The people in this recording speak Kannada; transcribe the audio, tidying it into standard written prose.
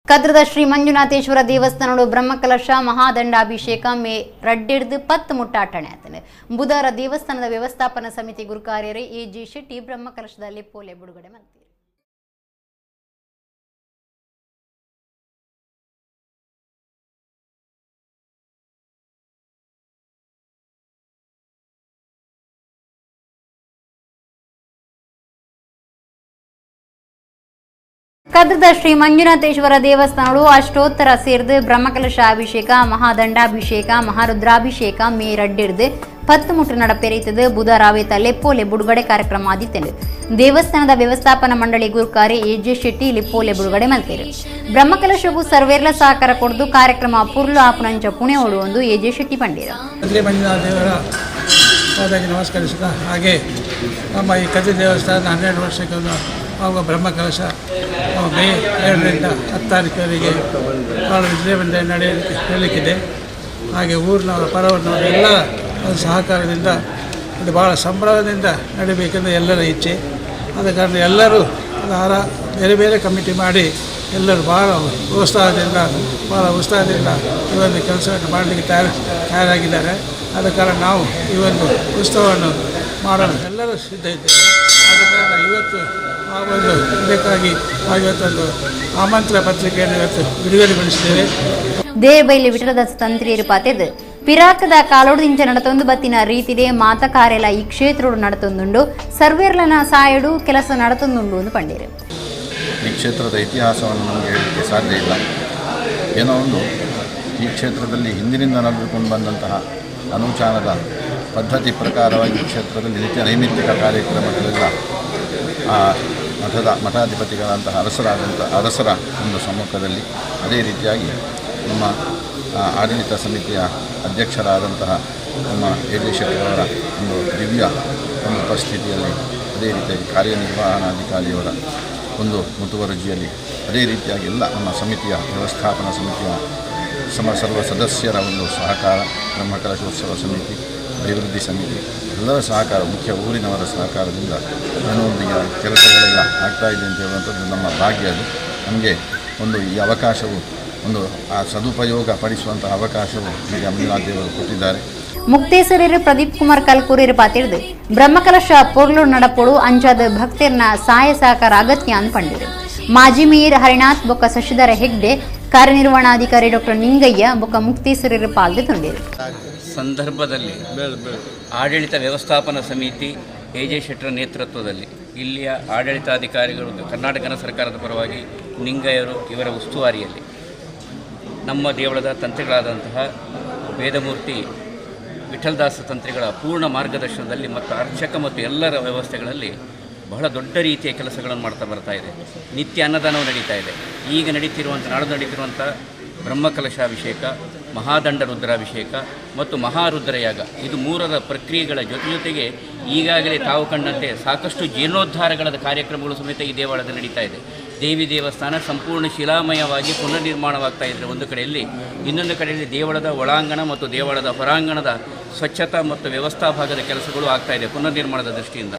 ಕದ್ರದ ಶ್ರೀ ಮಂಜುನಾಥೇಶ್ವರ ದೇವಸ್ಥಾನಗಳು ಬ್ರಹ್ಮಕಲಶ ಮಹಾದಂಡಾಭಿಷೇಕ ಮೇ ರಡ್ಡಿಡ್ದು 10 ಮುಟ್ಟಾಟಣೆ ಆತನೆ ಬುಧವಾರ ದೇವಸ್ಥಾನದ ವ್ಯವಸ್ಥಾಪನಾ ಸಮಿತಿ ಗುರುಕಾರ್ಯರೇ ಎ.ಜಿ. ಶೆಟ್ಟಿ ಬ್ರಹ್ಮಕಲಶದಲ್ಲಿ ಪೋಲೆ ಬಿಡುಗಡೆ ಮಾಡ್ತಾರೆ. ಕದ್ರದ ಶ್ರೀ ಮಂಜುನಾಥೇಶ್ವರ ದೇವಸ್ಥಾನಗಳು ಅಷ್ಟೋತ್ತರ ಸೇರಿದು ಬ್ರಹ್ಮಕಲಶ ಅಭಿಷೇಕ ಮಹಾದಂಡಾಭಿಷೇಕ ಮಹಾರುದ್ರಾಭಿಷೇಕ ಮೇ ರಡ್ಡಿಡ್ದು 10 ಮುಟ್ಟು ನಡಪೆರೆಯುತ್ತದೆ ಬುಧವಾರ ಲೆಪ್ಪೋಲೆ ಬಿಡುಗಡೆ ಕಾರ್ಯಕ್ರಮ ಆದಿತ್ತೆಂದು ದೇವಸ್ಥಾನದ ವ್ಯವಸ್ಥಾಪನಾ ಮಂಡಳಿ ಗುರುಕಾರಿ ಎ.ಜೆ. ಶೆಟ್ಟಿ ಲೆಪ್ಪೋಲೆ ಬಿಡುಗಡೆ ಮಾಡ್ತಾರೆ. ಬ್ರಹ್ಮಕಲಶವು ಸರ್ವೇರ್ಲ ಸಹಕಾರ ಕೊಡದು ಕಾರ್ಯಕ್ರಮ ಪುರ್ಲು ಆಪುನಂಚ ಪುಣೆ ಓಡುವೊಂದು ಎ.ಜೆ. ಶೆಟ್ಟಿ ಪಂಡಿರ ನಮಸ್ಕರಿಸುತ್ತಾ ಹಾಗೆ ನಮ್ಮ ಈ ಕದ್ರಿ ದೇವಸ್ಥಾನ 12 ವರ್ಷಕ್ಕೆ ಹಾಗೂ ಬ್ರಹ್ಮಕಲಶ ಮೇ 2ರಿಂದ 10 ತಾರೀಕುವರೆಗೆ ಭಾಳ ವಿಜೃಂಭಣೆ ನಡೆಯಲಿಕ್ಕಿದೆ. ಹಾಗೆ ಊರಿನವರು ಪರವೂರಿನವರು ಎಲ್ಲ ಸಹಕಾರದಿಂದ ಇದು ಭಾಳ ಸಂಭ್ರಮದಿಂದ ನಡೀಬೇಕೆಂದು ಎಲ್ಲರ ಇಚ್ಛೆ. ಆದ ಕಾರಣ ಎಲ್ಲರೂ ಬೇರೆ ಬೇರೆ ಕಮಿಟಿ ಮಾಡಿ ಎಲ್ಲರೂ ಭಾಳ ಉತ್ಸಾಹದಿಂದ ಈ ಒಂದು ಕೆಲಸವನ್ನು ಮಾಡಲಿಕ್ಕೆ ತಯಾರಾಗಿದ್ದಾರೆ. ಆದ ಕಾರಣ ನಾವು ಈ ಒಂದು ಉತ್ಸವವನ್ನು ಮಾಡಲು ಎಲ್ಲರೂ ಸಿದ್ಧ ಇದ್ದೇವೆ. ಆದ ಕಾರಣ ಇವತ್ತು ಆ ಒಂದು ಇದಕ್ಕಾಗಿ ಇವತ್ತೊಂದು ಆಮಂತ್ರಣ ಪತ್ರಿಕೆಯನ್ನು ಇವತ್ತು ಬಿಡುಗಡೆಗೊಳಿಸಿದ್ದೇವೆ. ದೇವಬೈಲಿ ವಿಠಲದಾಸ ತಂತ್ರಿಯರು ಪಾತೆದು ಪಿರಾಕದ ಕಾಲೋಡದಿಂಚ ನಡತೊಂದು ಬತ್ತಿನ ರೀತಿದೆ ಮಾತ ಕಾರ್ಯಲ ಈ ಕ್ಷೇತ್ರೋಡು ನಡತೊಂದುಂಡು ಸರ್ವೇರ್ಲನ ಸಾಯಡು ಕೆಲಸ ನಡತೊಂದುಂಡು ಎಂದು ಪಂಡಿರು. ಈ ಕ್ಷೇತ್ರದ ಇತಿಹಾಸವನ್ನು ನಮಗೆ ಹೇಳಲಿಕ್ಕೆ ಸಾಧ್ಯ ಇಲ್ಲ. ಏನೋ ಒಂದು ಈ ಕ್ಷೇತ್ರದಲ್ಲಿ ಹಿಂದಿನಿಂದ ನಡೆದುಕೊಂಡು ಬಂದಂತಹ ಅನುಷ್ಠಾನದ ಪದ್ಧತಿ ಪ್ರಕಾರವಾಗಿ ಈ ಕ್ಷೇತ್ರದಲ್ಲಿ ನಿತ್ಯ ನೈಮಿತ್ತಿಕ ಕಾರ್ಯಕ್ರಮಗಳೆಲ್ಲ ಮಠಾಧಿಪತಿಗಳಂತಹ ಅರಸರ ಒಂದು ಸಮ್ಮುಖದಲ್ಲಿ ಅದೇ ರೀತಿಯಾಗಿ ನಮ್ಮ ಆಡಳಿತ ಸಮಿತಿಯ ಅಧ್ಯಕ್ಷರಾದಂತಹ ನಮ್ಮ ಎ.ಜೆ. ಶೆಟ್ಟಿಯವರ ಒಂದು ದಿವ್ಯ ಒಂದು ಉಪಸ್ಥಿತಿಯಲ್ಲಿ ಅದೇ ರೀತಿಯಾಗಿ ಕಾರ್ಯನಿರ್ವಹಣಾಧಿಕಾರಿಯವರ ಒಂದು ಮುತುವರ್ಜಿಯಲ್ಲಿ ಅದೇ ರೀತಿಯಾಗಿ ಎಲ್ಲ ನಮ್ಮ ಸಮಿತಿಯ ವ್ಯವಸ್ಥಾಪನಾ ಸಮಿತಿಯ ಸರ್ವ ಸದಸ್ಯರ ಒಂದು ಸಹಕಾರ, ಬ್ರಹ್ಮಕಲಶೋತ್ಸವ ಸಮಿತಿ, ಅಭಿವೃದ್ಧಿ ಸಮಿತಿ ಎಲ್ಲರ ಸಹಕಾರ, ಮುಖ್ಯ ಊರಿನವರ ಸಹಕಾರದಿಂದ ಏನೋ ಒಂದು ಕೆಲಸಗಳೆಲ್ಲ ಆಗ್ತಾಯಿದೆ ಅಂತ ಹೇಳುವಂಥದ್ದು ನಮ್ಮ ಭಾಗ್ಯ. ಅದು ನಮಗೆ ಒಂದು ಈ ಅವಕಾಶವು ಒಂದು ಆ ಸದುಪಯೋಗ ಪಡಿಸುವಂತಹ ಅವಕಾಶವು ಈಗ ಮಂಜುನಾಥ ದೇವರು ಕೊಟ್ಟಿದ್ದಾರೆ. ಮುಕ್ತೇಶ್ವರರು ಪ್ರದೀಪ್ ಕುಮಾರ್ ಕಲ್ಕೂರಿರು ಪಾತಿರ್ದು ಬ್ರಹ್ಮಕಲಶ ಪೊರ್ಲು ನಡಪೊಡು ಅಂಚಾದ ಭಕ್ತರ್ನ ಸಹಾಯ ಸಹಕಾರ ಅಗತ್ಯ ಅಂತ ಪಂಡಿರು. ಮಾಜಿ ಮೇಯರ್ ಹರಿನಾಥ್ ಬೊಕ್ಕ ಶಶಿಧರ ಹೆಗ್ಡೆ, ಕಾರ್ಯನಿರ್ವಹಣಾಧಿಕಾರಿ ಡಾಕ್ಟರ್ ನಿಂಗಯ್ಯ ಬೊಕ್ಕ ಮುಕ್ತೇಶ್ವರರು ಪಾಲ್ಗೊಂಡಿರು. ಸಂದರ್ಭದಲ್ಲಿ ಆಡಳಿತ ವ್ಯವಸ್ಥಾಪನಾ ಸಮಿತಿ ಎ.ಜೆ. ಶೆಟ್ಟರ ನೇತೃತ್ವದಲ್ಲಿ ಇಲ್ಲಿಯ ಆಡಳಿತಾಧಿಕಾರಿಗಳು ಕರ್ನಾಟಕ ಸರ್ಕಾರದ ಪರವಾಗಿ ನಿಂಗಯ್ಯರು ಇವರ ಉಸ್ತುವಾರಿಯಲ್ಲಿ ನಮ್ಮ ದೇವಳದ ತಂತ್ರಿಗಳಾದಂತಹ ವೇದಮೂರ್ತಿ ವಿಠಲದಾಸ ತಂತ್ರಿಗಳ ಪೂರ್ಣ ಮಾರ್ಗದರ್ಶನದಲ್ಲಿ ಮತ್ತು ಅರ್ಚಕ ಮತ್ತು ಎಲ್ಲರ ವ್ಯವಸ್ಥೆಗಳಲ್ಲಿ ಬಹಳ ದೊಡ್ಡ ರೀತಿಯ ಕೆಲಸಗಳನ್ನು ಮಾಡ್ತಾ ಬರ್ತಾ ಇದೆ. ನಿತ್ಯ ಅನ್ನದಾನವು ನಡೀತಾ ಇದೆ. ಈಗ ನಾಡು ನಡೀತಿರುವಂಥ ಬ್ರಹ್ಮಕಲಶಾಭಿಷೇಕ, ಮಹಾದಂಡ ರುದ್ರಾಭಿಷೇಕ ಮತ್ತು ಮಹಾರುದ್ರಯಾಗ, ಇದು 3ರ ಪ್ರಕ್ರಿಯೆಗಳ ಜೊತೆಗೆ ಈಗಾಗಲೇ ತಾವು ಕಂಡಂತೆ ಸಾಕಷ್ಟು ಜೀರ್ಣೋದ್ಧಾರಗಳ ಕಾರ್ಯಕ್ರಮಗಳು ಸಮೇತ ಈ ದೇವಾಲಯದಲ್ಲಿ ನಡೀತಾ ಇದೆ. ದೇವಿ ದೇವಸ್ಥಾನ ಸಂಪೂರ್ಣ ಶಿಲಾಮಯವಾಗಿ ಪುನರ್ನಿರ್ಮಾಣವಾಗ್ತಾ ಇದ್ದರೆ ಒಂದು ಕಡೆಯಲ್ಲಿ, ಇನ್ನೊಂದು ಕಡೆಯಲ್ಲಿ ದೇವಳದ ಒಳಾಂಗಣ ಮತ್ತು ದೇವಳದ ಹೊರಾಂಗಣದ ಸ್ವಚ್ಛತಾ ಮತ್ತು ವ್ಯವಸ್ಥಾ ಭಾಗದ ಕೆಲಸಗಳು ಆಗ್ತಾ ಇದೆ ಪುನರ್ನಿರ್ಮಾಣದ ದೃಷ್ಟಿಯಿಂದ.